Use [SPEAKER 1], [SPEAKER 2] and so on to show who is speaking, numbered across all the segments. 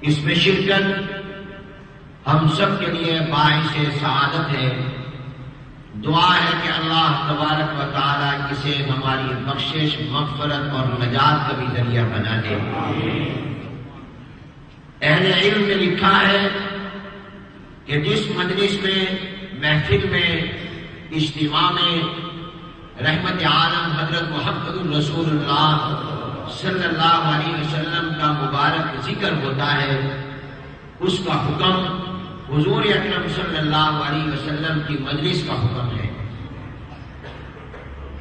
[SPEAKER 1] اس میں شرکت ہم سب کے لیے باعث سعادت ہے۔ دعا ہے کہ اللہ تبارک و تعالیٰ اسے ہماری بخشش، مغفرت اور نجات کا بھی ذریعہ بنا دے۔ اہل علم نے لکھا ہے کہ جس مجلس میں، محفل میں، اجتماع میں رحمت عالم حضرت محمد رسول اللہ صلی اللہ علیہ وسلم کا مبارک ذکر ہوتا ہے، اس کا حکم حضور اکرم صلی اللہ علیہ وسلم کی مجلس کا حکم ہے۔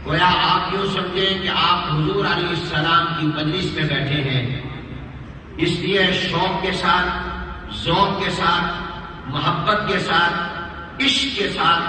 [SPEAKER 1] گویا آپ یوں سمجھیں کہ آپ حضور علیہ السلام کی مجلس میں بیٹھے ہیں، اس لیے شوق کے ساتھ، ذوق کے ساتھ، محبت کے ساتھ، عشق کے ساتھ،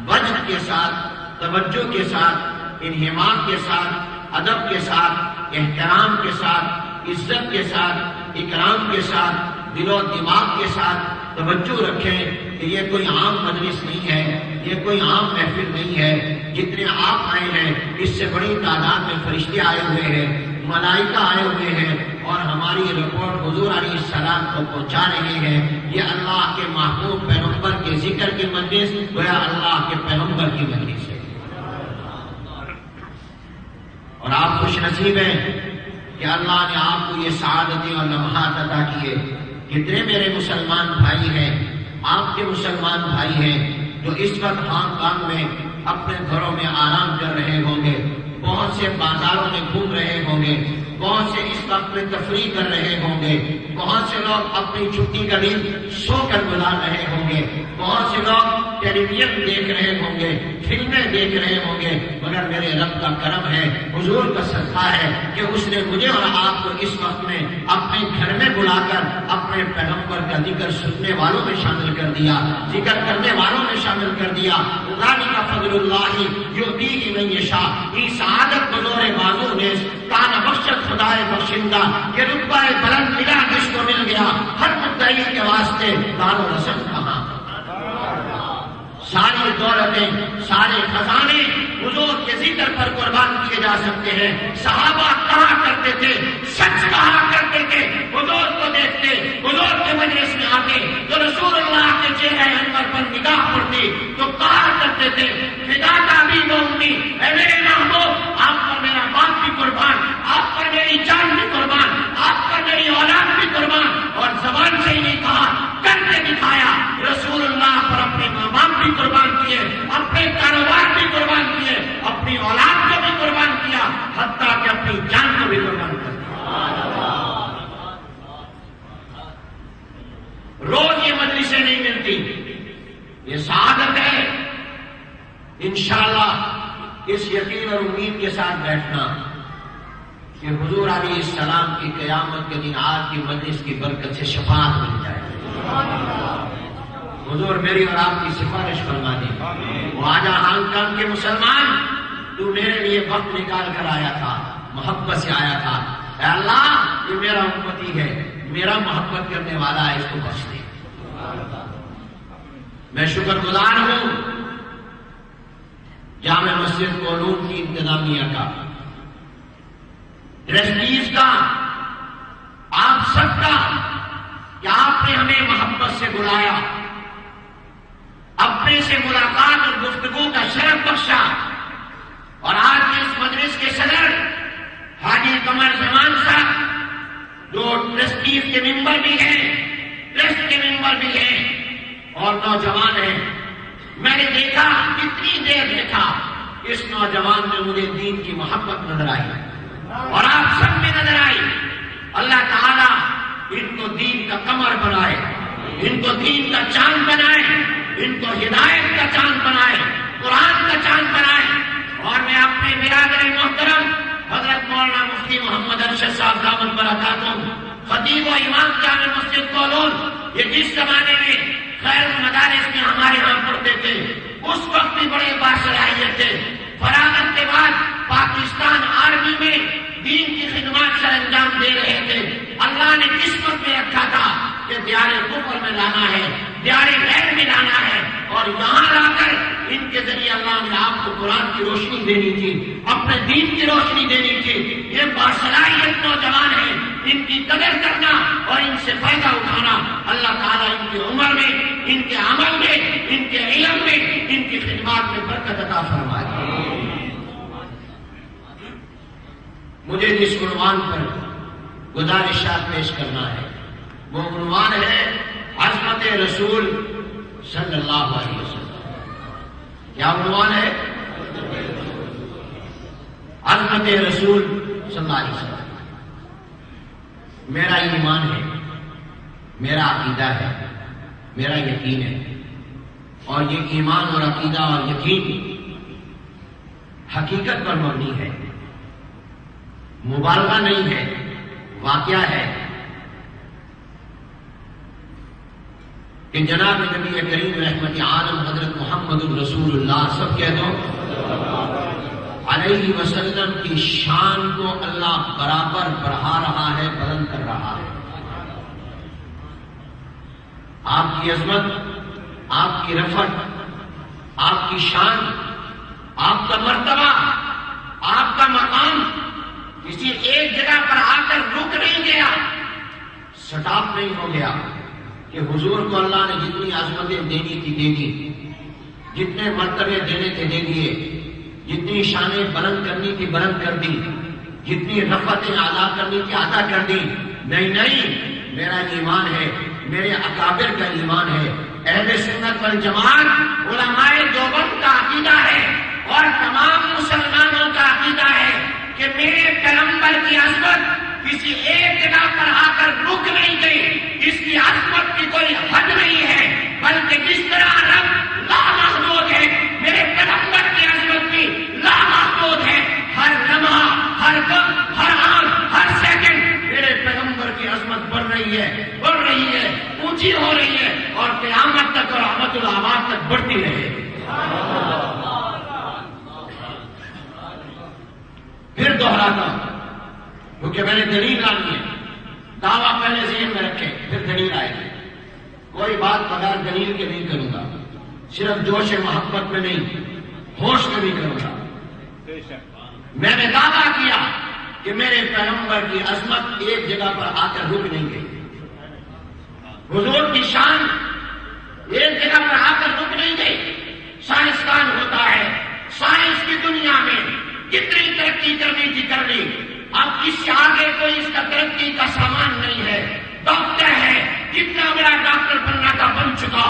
[SPEAKER 1] وجد کے ساتھ، توجہ کے ساتھ، انہمام کے ساتھ، ادب کے ساتھ، احترام کے ساتھ، عزت کے ساتھ، اکرام کے ساتھ، دل و دماغ کے ساتھ توجہ رکھیں کہ یہ کوئی عام مجلس نہیں ہے، یہ کوئی عام محفل نہیں ہے۔ جتنے آپ آئے ہیں اس سے بڑی تعداد میں فرشتے آئے ہوئے ہیں، ملائکہ آئے ہوئے ہیں اور ہماری رپورٹ حضور علیہ السلام کو پہنچا رہے ہیں۔ یہ اللہ کے محبوب پیغمبر کے ذکر کی مجلس گویا اللہ کے پیغمبر کی مجلس ہے، اور آپ خوش نصیب ہیں کہ اللہ نے آپ کو یہ سعادتیں اور لمحات عطا کیے۔ کتنے میرے مسلمان بھائی ہیں، آپ کے مسلمان بھائی ہیں جو اس وقت ہانگ کانگ میں اپنے گھروں میں آرام کر رہے ہوں گے، بہت سے بازاروں میں گھوم رہے ہوں گے، بہت سے اس وقت میں تفریح کر رہے ہوں گے، بہت سے لوگ اپنی چھٹی کا دن سو کر گزار رہے ہوں گے، بہت سے لوگ ٹیلی ویژن دیکھ رہے ہوں گے، فلمیں دیکھ رہے ہوں گے، مگر میرے رب کا کرم ہے، حضور کا صدقہ ہے کہ اس نے مجھے اور آپ کو اس وقت میں اپنے گھر میں بلا کر اپنے پیغمبر کا ذکر سننے والوں میں شامل کر دیا، ذکر کرنے والوں میں شامل کر دیا۔ ذالک فضل اللہ یؤتیہ من یشاء، یہ سعادت بزور بازو نے کان بخشت خدائے بخشندہ، یہ رتبہ بلند ملا جس کو مل گیا، ہر مدعی کے واسطے دار و رسم کہاں۔ ساری دولتیں، سارے خزانے حضور کے ذکر پر قربان کیے جا سکتے ہیں۔ صحابہ کہا کرتے تھے، سچ کہا کرتے تھے، حضور کو دیکھتے، حضور کے مجلس میں آتے تو رسول اللہ کے چہرے انور پر نگاہ پڑتی تو کہا کرتے تھے، فداک ابی و امی، اے میرے محبوب آپ پر میرا باپ بھی قربان، آپ پر میری جان بھی قربان، آپ پر میری اولاد بھی قربان، اور زبان سے ہی نہیں کہا، کر کے دکھایا۔ رسول اللہ پر اپنے ماں باپ بھی قربان کیے، اپنے کاروبار بھی قربان کیے، اپنی اولاد کو بھی قربان کیا، حتیٰ کہ اپنی جان کو بھی قربان کر دیا۔ روز یہ مجلسیں نہیں ملتی، یہ سعادت ہے انشاءاللہ اس یقین اور امید کے ساتھ بیٹھنا کہ حضور علیہ السلام کی قیامت کے دن آج کی مجلس کی برکت سے شفاعت مل جائے۔ حضور میری اور آپ کی سفارش فرما دیں۔ وہ آجا ہانگ کانگ کے مسلمان، تو میرے لیے وقت نکال کر آیا تھا، محبت سے آیا تھا، اے اللہ یہ میرا امتی ہے، میرا محبت کرنے والا ہے، اس کو بخش دے۔ میں شکر گزار ہوں جامع مسجد کولون کی انتظامیہ کا، ٹرسٹیز کا، آپ سب کا کہ آپ نے ہمیں محبت سے بلایا، اپنے سے ملاقات اور گفتگو کا شرف بخشا، اور آج کے اس مجلس کے صدر حاجی قمر زمان صاحب جو ٹرسٹیز کے ممبر بھی ہیں، ٹرسٹ کے ممبر بھی ہیں اور نوجوان ہیں، میں نے دیکھا، کتنی دیر دیکھا، اس نوجوان میں مجھے دین کی محبت نظر آئی اور آپ سب میں نظر آئی۔ اللہ تعالیٰ ان کو دین کا قمر بنائے، ان کو دین کا چاند بنائے، ان کو ہدایت کا چاند بنائے، قرآن کا چاند بنائے۔ اور میں اپنے برادر محترم حضرت مولانا مفتی محمد ارشد صاحب دامت برکاتہم، خطیب و امام جامع مسجد کولون، یہ جس زمانے میں خیر المدارس میں ہمارے ہاں پڑھتے تھے، اس وقت بھی بڑے باصلاحیت تھے، فراغت کے بعد پاکستان آرمی میں دین کی خدمات سر انجام دے رہے تھے۔ اللہ نے قسمت میں رکھا تھا کہ دیار کفر میں لانا ہے، دیار غیر میں لانا ہے، اور یہاں لا کر ان کے ذریعے اللہ نے آپ کو قرآن کی روشنی دینی تھی، اپنے دین کی روشنی دینی تھی۔ یہ باصلاحیت نوجوان ہیں، ان کی قدر کرنا اور ان سے فائدہ ہونا اللہ تعالیٰ ان کی عمر میں، ان کے عمل میں، ان کے علم میں، ان کی خدمات میں برکت عطا فرمائے۔ مجھے جس عنوان پر گزارشات پیش کرنا ہے وہ عنوان ہے عظمت رسول صلی اللہ علیہ وسلم۔ کیا عنوان ہے؟ عظمت رسول صلی اللہ علیہ وسلم۔ میرا ایمان ہے، میرا عقیدہ ہے، میرا یقین ہے، اور یہ ایمان اور عقیدہ اور یقین حقیقت پر مبنی ہے، مبالغہ نہیں ہے، واقعہ ہے کہ جناب نبی کریم رحمت عالم حضرت محمد الرسول اللہ سب کہہ دو علیہ وسلم کی شان کو اللہ برابر بڑھا رہا ہے، بلند کر رہا ہے۔ آپ کی عظمت، آپ کی رفعت، آپ کی شان، آپ کا مرتبہ، آپ کا مقام کسی ایک جگہ پر آ کر رک نہیں گیا، سٹاپ نہیں ہو گیا کہ حضور کو اللہ نے جتنی عظمتیں دینی تھی دے دی، جتنے مرتبے دینے تھے دے دیے، جتنی شانیں بلند کرنی تھی بلند کر دی، جتنی رفعتیں ادا کرنی تھی ادا کر دی۔ نہیں، میرا ایمان ہے، میرے اکابر کا ایمان ہے، اہل سنت والجماعت علماء دیوبند کا عقیدہ ہے اور تمام مسلمانوں کا عقیدہ ہے کہ میرے پیغمبر کی عظمت کسی ایک جگہ پر آ کر رک نہیں گئی، اس کی عظمت کی کوئی حد نہیں ہے، بلکہ جس طرح رب لامحدود ہے، میرے پیغمبر کی عظمت بھی لامحدود ہے۔ ہر لمحہ، ہر وقت، ہر آن، ہر سیکنڈ میرے پیغمبر کی عظمت بڑھ رہی ہے، اونچی ہو رہی ہے، اور قیامت تک اور ابد الآباد تک بڑھتی رہے۔ پھر دوہراتا ہوں کیونکہ میں نے دلیل لانی ہے، دعویٰ پہلے ذہن میں رکھیں پھر دلیل آئے گی۔ کوئی بات بغیر دلیل کے نہیں کروں گا، صرف جوش محبت میں نہیں، ہوش میں بھی کروں گا۔ میں نے دعویٰ کیا کہ میرے پیغمبر کی عظمت ایک جگہ پر آ کر رک نہیں گئی، حضور کی شان ایک جگہ پر آ کر رک نہیں گئی۔ سائنسدان ہوتا ہے، سائنس کی دنیا میں کتنی ترقی کرنی تھی کر لی، اب اس سے آگے کوئی اس کا ترقی کا سامان نہیں ہے۔ ڈاکٹر ہے، کتنا بڑا ڈاکٹر بننا کا بن چکا،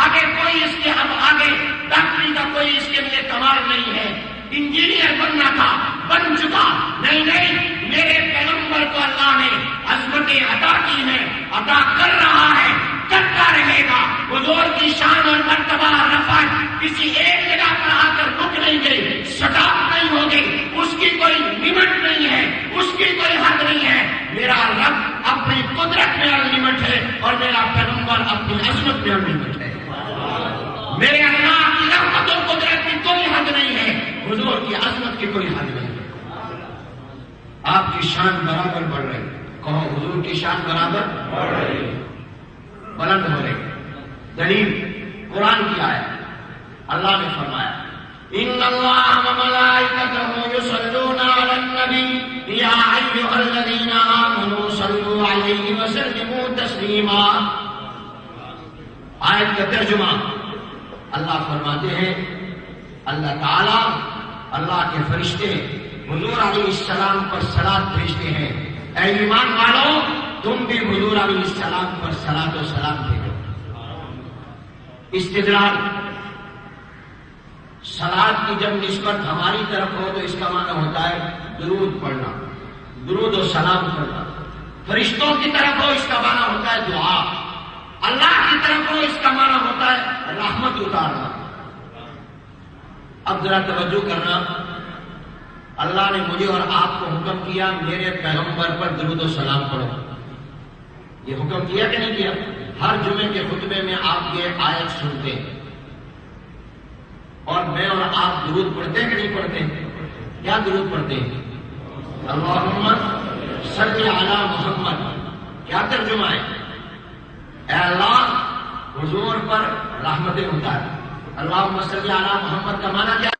[SPEAKER 1] آگے کوئی اس کے اب آگے ڈاکٹری کا کوئی اس کے لیے کمال نہیں ہے۔ انجینئر بننا تھا، بن چکا، نہیں، میرے پیغمبر کو اللہ نے عظمتیں عطا کی ہیں، عطا کر رہا ہے، کرتا رہے گا۔ حضور کی شان اور مرتبہ رفعت کسی ایک جگہ پر آ کر رک نہیں گئی، سٹاپ نہیں ہو گئی، اس کی کوئی لمٹ نہیں ہے، اس کی کوئی حد نہیں ہے۔ میرا رب اپنی قدرت میں انلمٹ ہے اور میرا پیغمبر اپنی عظمت میں انلمٹ ہے۔ میرے اللہ کی رحمت اور قدرت کی کوئی حد نہیں ہے، حضور کی عظمت کی کوئی حد نہیں ہے۔ آپ کی شان برابر بڑھ رہی، کہو حضور کی شان برابر بڑھ رہی، بلند ہو رہی۔ دلیل قرآن کی آیت، اللہ نے فرمایا ان اللہ وملائکتہ یصلون علی النبی یا ایھا الذین آمنوا صلوا علیہ وسلموا تسلیما۔ آیت کا ترجمہ اللہ فرماتے ہیں، اللہ تعالی، اللہ کے فرشتے حضور علیہ السلام پر صلاۃ بھیجتے ہیں۔ اے ایمان والو، تم بھی حضور علیہ السلام پر صلاۃ و سلام بھیجو۔ استدلال، صلاۃ کی جب نسبت ہماری طرف ہو تو اس کا معنی ہوتا ہے درود پڑھنا، درود و سلام پڑھنا۔ فرشتوں کی طرف ہو اس کا معنی ہوتا ہے دعا، اللہ کی طرف ہو اس کا معنی ہوتا ہے رحمت اتارنا۔ اب ذرا توجہ کرنا، اللہ نے مجھے اور آپ کو حکم کیا میرے پیغمبر پر درود و سلام پڑھو۔ یہ حکم کیا کہ نہیں کیا؟ ہر جمعے کے خطبے میں آپ یہ آیت سنتے ہیں، اور میں اور آپ درود پڑھتے ہیں کہ نہیں پڑھتے؟ کیا درود پڑھتے ہیں؟ اللہم صلی علی محمد۔ کیا ترجمہ ہے؟ اے اللہ، حضور پر رحمتیں اتار۔ اللہم صلی علی محمد کا معنی کیا؟